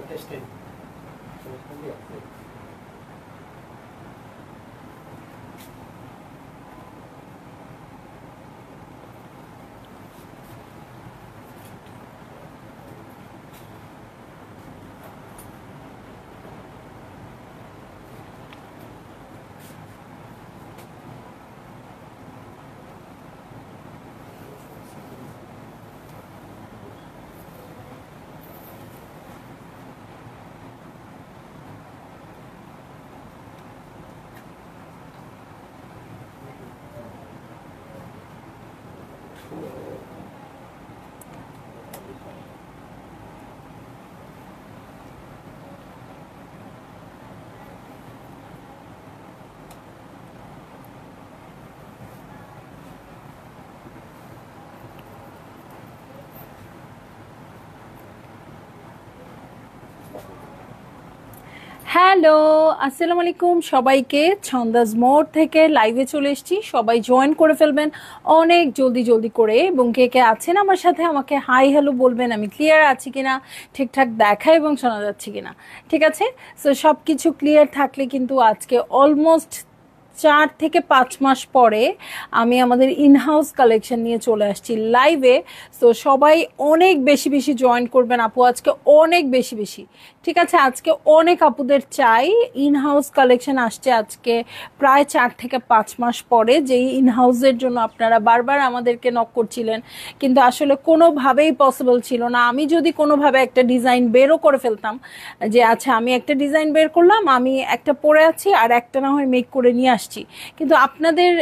Testing. Hello, আসসালামু আলাইকুম সবাইকে। ছন্দাজ মোড থেকে লাইভে চলে এসেছি, সবাই জয়েন করে ফেলবেন অনেক জলদি জলদি করে। এবং কে কে আছেন আমার সাথে আমাকে হাই হ্যালো বলবেন, আমি ক্লিয়ার আছি কিনা, ঠিকঠাক দেখা এবং শোনা যাচ্ছে কিনা। ঠিক আছে, সো সব কিছু ক্লিয়ার থাকলে কিন্তু আজকে অলমোস্ট 4 থেকে 5 মাস পরে আমি আমাদের ইনহাউস কালেকশন নিয়ে চলে আসছি লাইভে। সো সবাই অনেক বেশি বেশি জয়েন করবেন আপু, আজকে অনেক বেশি বেশি। ঠিক আছে, আজকে অনেক আপুদের চাই। ইনহাউস কালেকশন আসছে আজকে প্রায় 4 থেকে 5 মাস পরে, যেই ইনহাউসের জন্য আপনারা বারবার আমাদেরকে নক করছিলেন, কিন্তু আসলে কোনোভাবেই পসিবল ছিল না। আমি যদি কোনোভাবে একটা ডিজাইন বেরও করে ফেলতাম, যে আচ্ছা আমি একটা ডিজাইন বের করলাম, আমি একটা পরে আছি আর একটা না হয় মেক করে নিয়ে আসছি, কিন্তু আপনাদের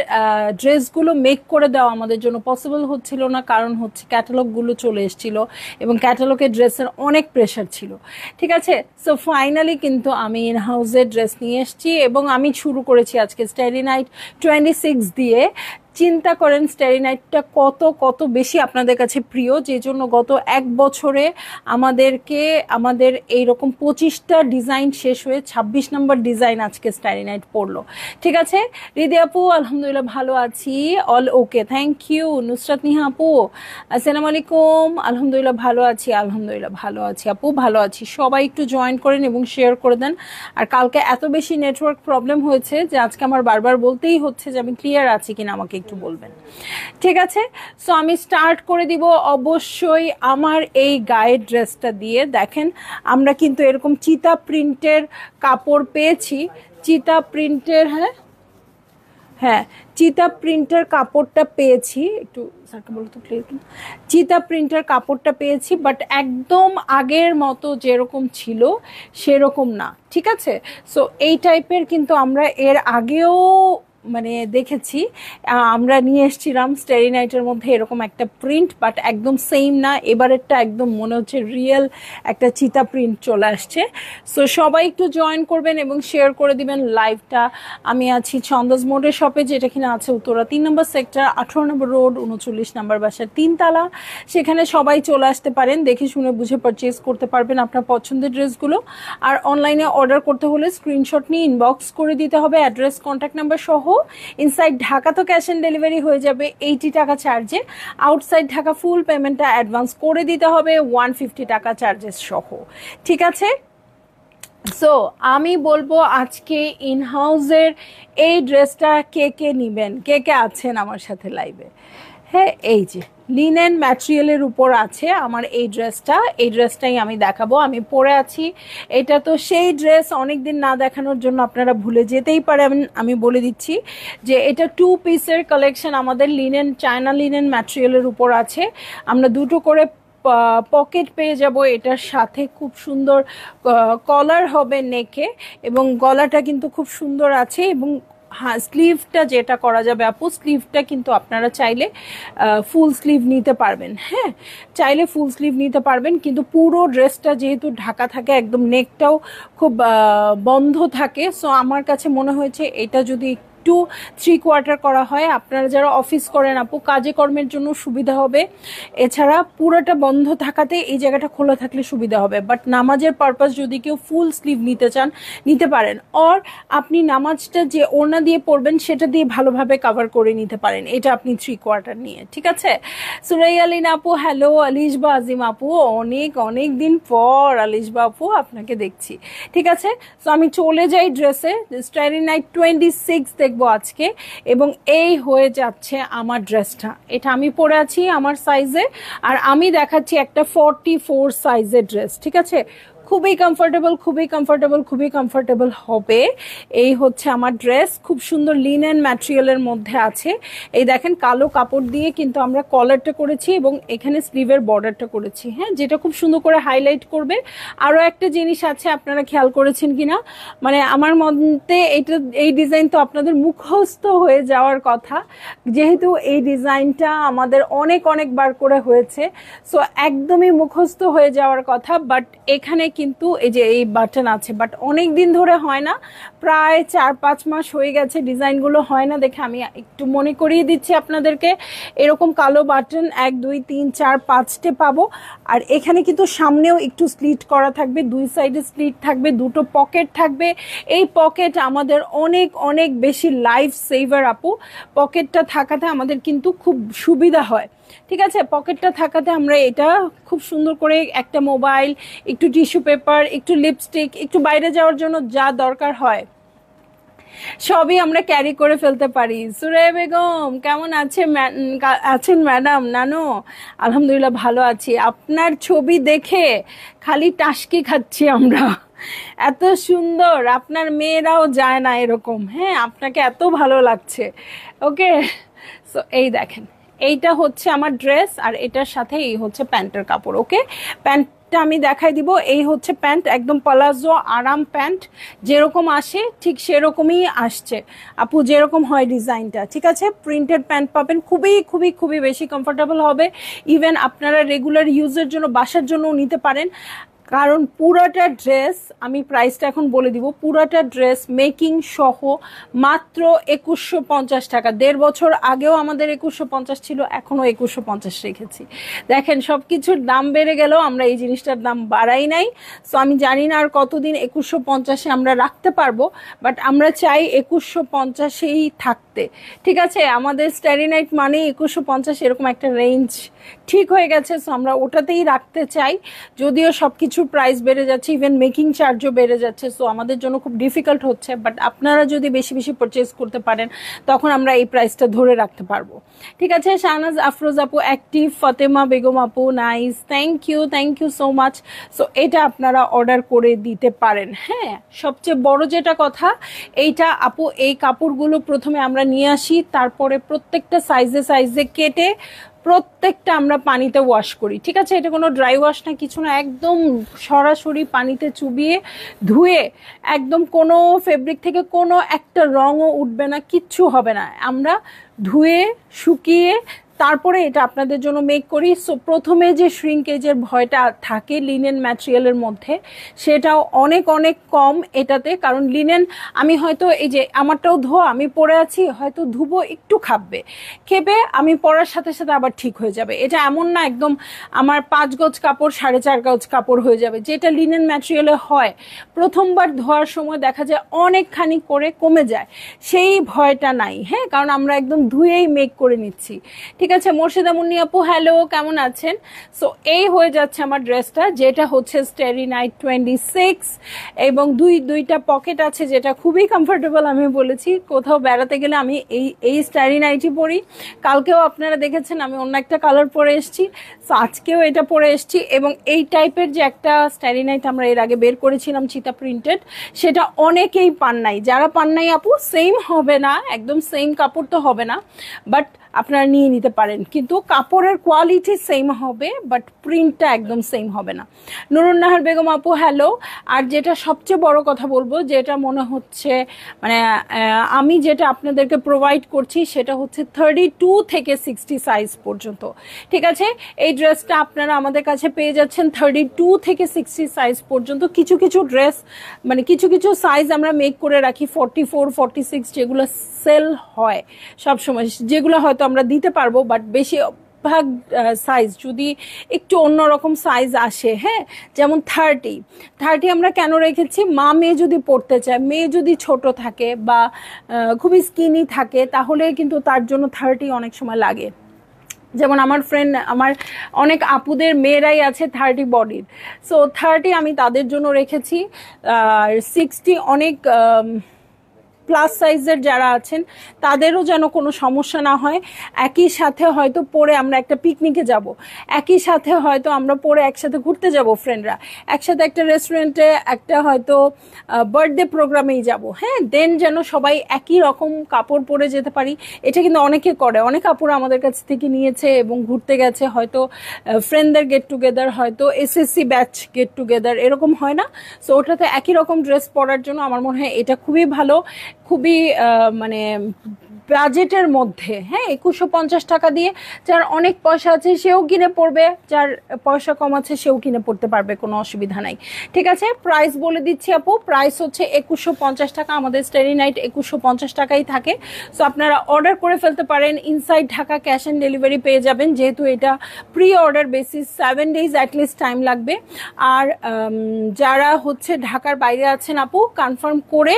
ড্রেসগুলো মেক করে দেওয়া আমাদের জন্য পসিবল হচ্ছিল না। কারণ হচ্ছে ক্যাটালগুলো চলে এসেছিল এবং ক্যাটালগের ড্রেসের অনেক প্রেশার ছিল। ঠিক আছে, সো ফাইনালি কিন্তু আমি ইনহাউসের ড্রেস নিয়ে এসেছি এবং আমি শুরু করেছি আজকে স্টাইলি নাইট 26 দিয়ে। চিন্তা করেন স্টাইলি নাইটটা কত কত বেশি আপনাদের কাছে প্রিয়, যে জন্য গত 1 বছরে আমাদের এইরকম 25টা ডিজাইন শেষ হয়ে 26 নম্বর ডিজাইন আজকে স্টাইলি নাইট পড়লো। ঠিক আছে রিদি আপু, আলহামদুলিল্লাহ ভালো আছি, all okay, thank you. Nusrat Niha আপু আসসালামু আলাইকুম, আলহামদুলিল্লাহ ভালো আছি, আলহামদুলিল্লাহ ভালো আছি আপু, ভালো আছি। সবাই একটু জয়েন করেন এবং শেয়ার করে দেন। আর কালকে এত বেশি নেটওয়ার্ক প্রবলেম হয়েছে যে আজকে আমার বারবার বলতেই হচ্ছে যে আমি ক্লিয়ার আছি কিনা, আমাকে একটু বলবেন। ঠিক আছে, সো আমি স্টার্ট করে দিব অবশ্যই আমার এই গায়ের ড্রেসটা দিয়ে। দেখেন আমরা কিন্তু এরকম চিতা প্রিন্টের কাপড় পেয়েছি, চিতা প্রিন্টের, হ্যাঁ চিতা প্রিন্টের কাপড়টা পেয়েছি, একটু স্যারকে বলো তো ক্লিয়ার, চিতা প্রিন্টের কাপড়টা পেয়েছি, বাট একদম আগের মতো যেরকম ছিল সেরকম না। ঠিক আছে, সো এই টাইপের কিন্তু আমরা এর আগেও মানে দেখেছি, আমরা নিয়ে এসেছিলাম স্টাইলি নাইটের মধ্যে এরকম একটা প্রিন্ট, বাট একদম সেম না। এবারেরটা একদম মনে হচ্ছে রিয়েল একটা চিতা প্রিন্ট চলে আসছে। সো সবাই একটু জয়েন করবেন এবং শেয়ার করে দিবেন লাইভটা। আমি আছি ছন্দাজ মোডের শপে, যেটা কিনা আছে উত্তরা 3 নম্বর সেক্টর, 18 নম্বর রোড, 39 নম্বর বাসার 3 তলা। সেখানে সবাই চলে আসতে পারেন, দেখে শুনে বুঝে পারচেজ করতে পারবেন আপনার পছন্দের ড্রেসগুলো। আর অনলাইনে অর্ডার করতে হলে স্ক্রিনশট নিয়ে ইনবক্স করে দিতে হবে, অ্যাড্রেস কন্ট্যাক্ট নাম্বার সহ। ইনসাইড ঢাকা তো ক্যাশ অন ডেলিভারি হয়ে যাবে 80 টাকা চার্জে, আউটসাইড ঢাকা ফুল পেমেন্টটা অ্যাডভান্স করে দিতে হবে 150 টাকা চার্জেস সহ। ঠিক আছে, সো আমি বলবো আজকে ইনহাউসের এই ড্রেসটা কে কে নিবেন, কে কে আছেন আমার সাথে লাইভে। হ্যাঁ, এই যে লিনেন ম্যাটেরিয়ালের উপর আছে আমার এই ড্রেসটা, এই ড্রেসটাই আমি দেখাবো। আমি পরে আছি, এটা তো সেই ড্রেস অনেক দিন না দেখানোর জন্য আপনারা ভুলে যেতেই পারেন। আমি বলে দিচ্ছি যে এটা 2 পিসের কালেকশন, আমাদের লিনেন, চায়না লিনেন ম্যাটেরিয়ালের উপর আছে। আমরা দুটো করে পকেট পেয়ে যাব এটার সাথে, খুব সুন্দর কলার হবে নেকে, এবং গলাটা কিন্তু খুব সুন্দর আছে এবং হ্যাঁ, স্লিভটা যেটা করা যাবে আপু, স্লিভটা কিন্তু আপনারা চাইলে ফুল স্লিভ নিতে পারবেন। হ্যাঁ, চাইলে ফুল স্লিভ নিতে পারবেন, কিন্তু পুরো ড্রেসটা যেহেতু ঢাকা থাকে, একদম নেকটাও খুব বন্ধ থাকে, সো আমার কাছে মনে হয়েছে এটা যদি একটু 3/4 করা হয়, আপনারা যারা অফিস করেন আপু, কাজে কর্মের জন্য সুবিধা হবে। এছাড়া পুরোটা বন্ধ থাকাতে এই জায়গাটা খোলা থাকলে সুবিধা হবে। বাট নামাজের পারপাস যদি কেউ ফুল স্লিভ নিতে চান, নিতে পারেন। অর আপনি নামাজটা যে ওড়না দিয়ে পড়বেন সেটা দিয়ে ভালোভাবে কভার করে নিতে পারেন, এটা আপনি 3/4 নিয়ে। ঠিক আছে? সুরাইয়ালিন আপু হ্যালো, আলিশবা আজিম আপু অনেক অনেক দিন পর আলিশবা আপু আপনাকে দেখছি। ঠিক আছে, সো আমি চলে যাই ড্রেসে। স্টাইরি নাইট 26 দেখবো আজকে, এবং এই হয়ে যাচ্ছে আমার ড্রেসটা। এটা আমি পরে আছি আমার সাইজে, আর আমি দেখাচ্ছি একটা 44 সাইজের ড্রেস। ঠিক আছে, খুবই কমফোর্টেবল, খুবই কমফোর্টেবল, খুবই কমফোর্টেবল হবে। এই হচ্ছে আমার ড্রেস, খুব সুন্দর লিনেন ম্যাটেরিয়ালের মধ্যে আছে। এই দেখেন কালো কাপড় দিয়ে কিন্তু আমরা কলারটা করেছি এবং এখানে স্লিভের বর্ডারটা করেছি। হ্যাঁ, যেটা খুব সুন্দর করে হাইলাইট করবে। আরও একটা জিনিস আছে, আপনারা খেয়াল করেছেন কিনা, মানে আমার মতে এটা, এই ডিজাইন তো আপনাদের মুখস্থ হয়ে যাওয়ার কথা, যেহেতু এই ডিজাইনটা আমাদের অনেক অনেকবার করে হয়েছে, সো একদমই মুখস্থ হয়ে যাওয়ার কথা। বাট এখানে কিন্তু এই যে এই বাটন আছে, বাট অনেক দিন ধরে হয় না, প্রায় 4-5 মাস হয়ে গেছে ডিজাইনগুলো হয় না দেখে আমি একটু মনে করিয়ে দিচ্ছি আপনাদেরকে। এরকম কালো বাটন 1 2 3 4 5টে পাবো। আর এখানে কিন্তু সামনেও একটু স্লিট করা থাকবে, দুই সাইডে স্লিট থাকবে, দুটো পকেট থাকবে। এই পকেট আমাদের অনেক অনেক বেশি লাইফ সেভার আপু। পকেটটা থাকাতে আমাদের কিন্তু খুব সুবিধা হয়। ঠিক আছে, পকেটটা থাকাতে আমরা এটা খুব সুন্দর করে একটা মোবাইল, একটু টিস্যু পেপার, একটু লিপস্টিক, একটু বাইরে যাওয়ার জন্য যা দরকার হয় সবই আমরা ক্যারি করে ফেলতে পারি। সুরাইয়া বেগম কেমন আছেন ম্যাডাম? নানু আলহামদুলিল্লাহ ভালো আছি। আপনার ছবি দেখে খালি টাসকি খাচ্ছি আমরা, এত সুন্দর। আপনার মেয়েরাও যায় না এরকম। হ্যাঁ, আপনাকে এত ভালো লাগছে। ওকে, সো এই দেখেন, এইটা হচ্ছে আমার ড্রেস, আর এটার সাথে এই হচ্ছে প্যান্টের কাপড়। ওকে, প্যান্টটা আমি দেখাই দিব। এই হচ্ছে প্যান্ট, একদম প্লাজো আরাম প্যান্ট, যেরকম আসে ঠিক সেরকমই আসছে আপু, যেরকম হয় ডিজাইনটা। ঠিক আছে, প্রিন্টেড প্যান্ট পাবেন, খুবই খুবই খুবই বেশি কমফোর্টেবল হবে। ইভেন আপনারা রেগুলার ইউজের জন্য, বাসার জন্যও নিতে পারেন। কারণ পুরাটা ড্রেস, আমি প্রাইসটা এখন বলে দিব, পুরাটা ড্রেস মেকিং সহ মাত্র 2150 টাকা। 1.5 বছর আগেও আমাদের 2150 ছিল, এখনও 2150 রেখেছি। দেখেন, সব কিছুর দাম বেড়ে গেলেও আমরা এই জিনিসটার দাম বাড়াই নাই। সো আমি জানি না আর কতদিন 2150-এ আমরা রাখতে পারবো, বাট আমরা চাই 2150-এই থাকতে। ঠিক আছে, আমাদের স্টারি নাইট মানে 2150 এরকম একটা রেঞ্জ ঠিক হয়ে গেছে, সো আমরা ওটাতেই রাখতে চাই। যদিও সব কিছুর প্রাইস বেড়ে যাচ্ছে, ইভেন মেকিং চার্জও বেড়ে যাচ্ছে, সো আমাদের জন্য খুব ডিফিকাল্ট হচ্ছে। বাট আপনারা যদি বেশি বেশি পারচেজ করতে পারেন, তখন আমরা এই প্রাইসটা ধরে রাখতে পারবো। ঠিক আছে, শাহনাজ আফরোজ আপু অ্যাক্টিভ, ফতেমা বেগম আপু nice, thank you so much. So এটা আপনারা অর্ডার করে দিতে পারেন। হ্যাঁ, সবচেয়ে বড় যেটা কথা, এইটা আপু, এই কাপড়গুলো প্রথমে আমরা নিয়ে আসি, তারপরে প্রত্যেকটা সাইজে সাইজে কেটে প্রত্যেকটা আমরা পানিতে ওয়াশ করি। ঠিক আছে, এটা কোনো ড্রাই ওয়াশ না, কিছু না, একদম সরাসরি পানিতে চুবিয়ে ধুয়ে, একদম কোনো ফেব্রিক থেকে কোনো একটা রঙও উঠবে না, কিচ্ছু হবে না। আমরা ধুয়ে শুকিয়ে তারপরে এটা আপনাদের জন্য মেক করি। সো প্রথমে যে শ্রিঙ্কেজের ভয়টা থাকে লিনেন ম্যাটেরিয়ালের মধ্যে, সেটাও অনেক অনেক কম এটাতে। কারণ লিনেন, আমি হয়তো এই যে আমারটাও ধোয়া, আমি পরে আছি, হয়তো ধুবো, একটু খেপে আমি পরার সাথে সাথে আবার ঠিক হয়ে যাবে। এটা এমন না একদম আমার 5 গজ কাপড় 4.5 গজ কাপড় হয়ে যাবে, যেটা লিনেন ম্যাটেরিয়ালে হয়। প্রথমবার ধোয়ার সময় দেখা যায় অনেকখানি করে কমে যায়, সেই ভয়টা নাই। হ্যাঁ, কারণ আমরা একদম ধুয়েই মেক করে নিচ্ছি। ঠিক আছে, মোর্শেদা মুন্নি আপু হ্যালো, কেমন আছেন? সো এই হয়ে যাচ্ছে আমার ড্রেসটা, যেটা হচ্ছে স্টারি নাইট 26, এবং দুইটা পকেট আছে, যেটা খুবই কমফোর্টেবল। আমি বলেছি কোথাও বেড়াতে গেলে আমি এই স্টারি নাইটই পরি। কালকেও আপনারা দেখেছেন আমি অন্য একটা কালার পরে এসেছি, সো আজকেও এটা পরে এসেছি। এবং এই টাইপের যে একটা স্টারি নাইট আমরা এর আগে বের করেছিলাম চিতা প্রিন্টেড, সেটা অনেকেই পান নাই। যারা পান নাই আপু, সেম হবে না, একদম সেম কাপড় তো হবে না, বাট আপনারা নিয়ে নিতে পারেন, কিন্তু কাপড়ের কোয়ালিটি সেম হবে বাট প্রিন্টটা একদম সেম হবে না। নুরুন নাহার বেগম আপু হ্যালো। আর যেটা সবচেয়ে বড় কথা বলবো, যেটা মনে হচ্ছে মানে আমি যেটা আপনাদেরকে প্রোভাইড করছি সেটা হচ্ছে 32 থেকে 60 সাইজ পর্যন্ত। ঠিক আছে, এই ড্রেসটা আপনারা আমাদের কাছে পেয়ে যাচ্ছেন 32 থেকে 60 সাইজ পর্যন্ত। কিছু কিছু ড্রেস মানে কিছু কিছু সাইজ আমরা মেক করে রাখি 44 46, যেগুলো সেল হয় সবসময়, যেগুলো হয়তো আমরা দিতে পারবো, বাট বেশি ভাগ সাইজ যদি একটু অন্যরকম সাইজ আসে, হ্যাঁ, যেমন 30 আমরা কেন রেখেছি, মা মেয়ে যদি পড়তে চায়, মেয়ে যদি ছোট থাকে বা খুবই স্কিনি থাকে, তাহলে কিন্তু তার জন্য 30 অনেক সময় লাগে। যেমন আমার ফ্রেন্ড, আমার অনেক আপুদের মেয়েরাই আছে 30 বডির, সো 30 আমি তাদের জন্য রেখেছি। আর 60 অনেক প্লাস সাইজের যারা আছেন তাদেরও যেন কোনো সমস্যা না হয়। একই সাথে হয়তো পরে আমরা একটা পিকনিকে যাব, একই সাথে হয়তো আমরা পরে একসাথে ঘুরতে যাব, ফ্রেন্ডরা একসাথে একটা রেস্টুরেন্টে, একটা হয়তো বার্থডে প্রোগ্রামেই যাব, হ্যাঁ, দেন যেন সবাই একই রকম কাপড় পরে যেতে পারি। এটা কিন্তু অনেকে করে, অনেক কাপড় আমাদের কাছ থেকে নিয়েছে এবং ঘুরতে গেছে, হয়তো ফ্রেন্ডদের গেট টুগেদার, হয়তো এসএসসি ব্যাচ গেট টুগেদার, এরকম হয় না? সো ওটাতে একই রকম ড্রেস পরার জন্য আমার মনে হয় এটা খুবই ভালো, খুবই মানে বাজেটের মধ্যে, হ্যাঁ, 2150 টাকা দিয়ে যার অনেক পয়সা আছে সেও কিনে পড়বে, যার পয়সা কম আছে সেও কিনে পড়তে পারবে, কোনো অসুবিধা নাই। ঠিক আছে, প্রাইস বলে দিচ্ছি আপু, প্রাইস হচ্ছে 2150 টাকা। আমাদের স্টারি নাইট 2150 টাকাই থাকে। সো আপনারা অর্ডার করে ফেলতে পারেন, inside Dhaka cash on delivery পেয়ে যাবেন, যেহেতু এটা pre order basis, 7 days at least time লাগবে। আর যারা হচ্ছে ঢাকার বাইরে আছেন আপু, কনফার্ম করে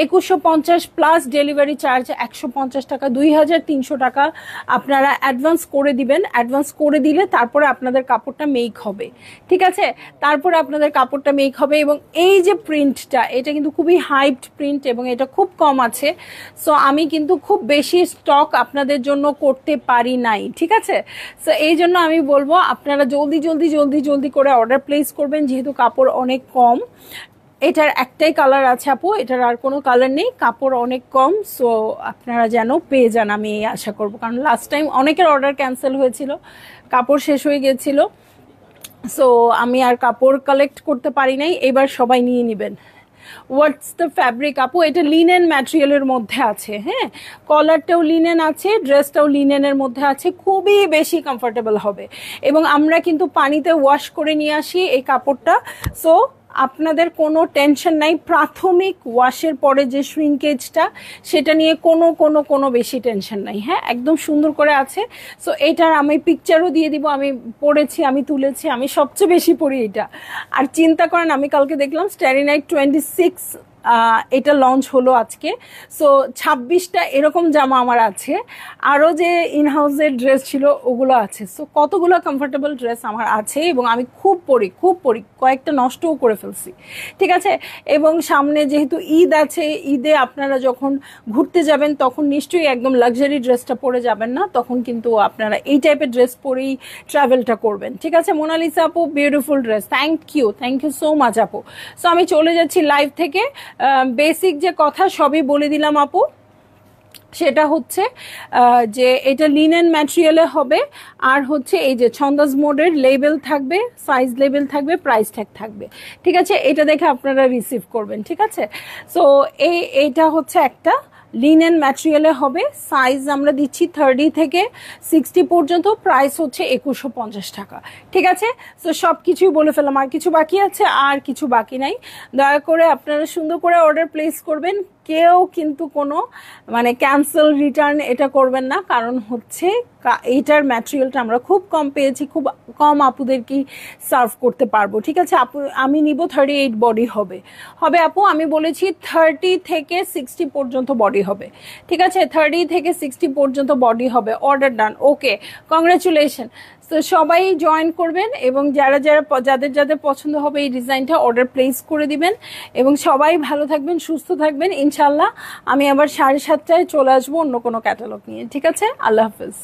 2150 প্লাস ডেলিভারি চার্জ 150 টাকা, 2300 টাকা আপনারা অ্যাডভান্স করে দিবেন। অ্যাডভান্স করে দিলে তারপরে আপনাদের কাপড়টা মেক হবে। ঠিক আছে, তারপরে আপনাদের কাপড়টা মেক হবে। এবং এই যে প্রিন্টটা, এটা কিন্তু খুবই হাইপড প্রিন্ট এবং এটা খুব কম আছে। সো আমি কিন্তু খুব বেশি স্টক আপনাদের জন্য করতে পারি নাই। ঠিক আছে, সো এই জন্য আমি বলবো আপনারা জলদি জলদি জলদি জলদি করে অর্ডার প্লেস করবেন, যেহেতু কাপড় অনেক কম। এটার একটাই কালার আছে আপু, এটার আর কোনো কালার নেই, কাপড় অনেক কম। সো আপনারা যেন পেয়ে যান, আমি এই আশা করবো, কারণ লাস্ট টাইম অনেকের অর্ডার ক্যান্সেল হয়েছিল, কাপড় শেষ হয়ে গেছিল। সো আমি আর কাপড় কালেক্ট করতে পারি নাই, এবার সবাই নিয়ে নেবেন। হোয়াটস দ্য ফ্যাব্রিক আপু, এটা লিনেন ম্যাটেরিয়ালের মধ্যে আছে, হ্যাঁ, কলারটাও লিনেন আছে, ড্রেসটাও লিনেনের মধ্যে আছে, খুবই বেশি কমফোর্টেবল হবে। এবং আমরা কিন্তু পানিতে ওয়াশ করে নিয়ে আসি এই কাপড়টা, সো আপনাদের কোনো টেনশন নাই। প্রাথমিক ওয়াশের পরে যে শ্রিঙ্কেজটা, সেটা নিয়ে কোনো বেশি টেনশন নাই, হ্যাঁ, একদম সুন্দর করে আছে। সো এইটার আমি পিকচারও দিয়ে দিব, আমি পরেছি, আমি তুলেছি, আমি সবচেয়ে বেশি পরি এটা। আর চিন্তা করেন, আমি কালকে দেখলাম স্টারি নাইট 26 এটা লঞ্চ হলো আজকে। সো 26টা এরকম জামা আমার আছে, আরও যে ইনহাউসের ড্রেস ছিল ওগুলো আছে। সো কতগুলো কমফোর্টেবল ড্রেস আমার আছে এবং আমি খুব পরি, কয়েকটা নষ্টও করে ফেলছি। ঠিক আছে, এবং সামনে যেহেতু ঈদ আছে, ঈদে আপনারা যখন ঘুরতে যাবেন তখন নিশ্চয়ই একদম লাক্সারি ড্রেসটা পরে যাবেন না, তখন কিন্তু আপনারা এই টাইপের ড্রেস পরেই ট্রাভেলটা করবেন। ঠিক আছে, মোনালিসা আপু beautiful dress, thank you so much আপু। সো আমি চলে যাচ্ছি লাইভ থেকে। বেসিক যে কথা সবই বলে দিলাম আপু, সেটা হচ্ছে যে এটা লিনেন ম্যাটেরিয়ালে হবে, আর হচ্ছে এই যে ছন্দাজ মোডের লেবেল থাকবে, সাইজ লেবেল থাকবে, প্রাইস ট্যাগ থাকবে। ঠিক আছে, এটা দেখে আপনারা রিসিভ করবেন। ঠিক আছে, সো এইটা হচ্ছে একটা লিনেন ম্যাটেরিয়ালে হবে, সাইজ আমরা দিচ্ছি 30 থেকে 60 পর্যন্ত, প্রাইস হচ্ছে 2150 টাকা। ঠিক আছে, সো সব কিছুই বলে ফেলাম, আর কিছু বাকি আছে? আর কিছু বাকি নাই। দয়া করে আপনারা সুন্দর করে অর্ডার প্লেস করবেন, কেউ কিন্তু কোনো মানে ক্যান্সেল রিটার্ন এটা করবেন না, কারণ হচ্ছে এইটার ম্যাটেরিয়ালটা আমরা খুব কম পেয়েছি, খুব কম আপুদেরকেই সার্ভ করতে পারবো। ঠিক আছে আপু, আমি নিব 38 বডি হবে আপু, আমি বলেছি 30 থেকে 60 পর্যন্ত বডি হবে। ঠিক আছে, 30 থেকে 60 পর্যন্ত বডি হবে। অর্ডার ডান, ওকে, কংগ্রাচুলেশন। তো সবাই জয়েন করবেন এবং যাদের পছন্দ হবে এই ডিজাইনটা অর্ডার প্লেস করে দিবেন। এবং সবাই ভালো থাকবেন, সুস্থ থাকবেন। ইনশাল্লাহ আমি আবার 7:30টায় চলে আসবো অন্য কোনো ক্যাটালগ নিয়ে। ঠিক আছে, আল্লাহ হাফেজ।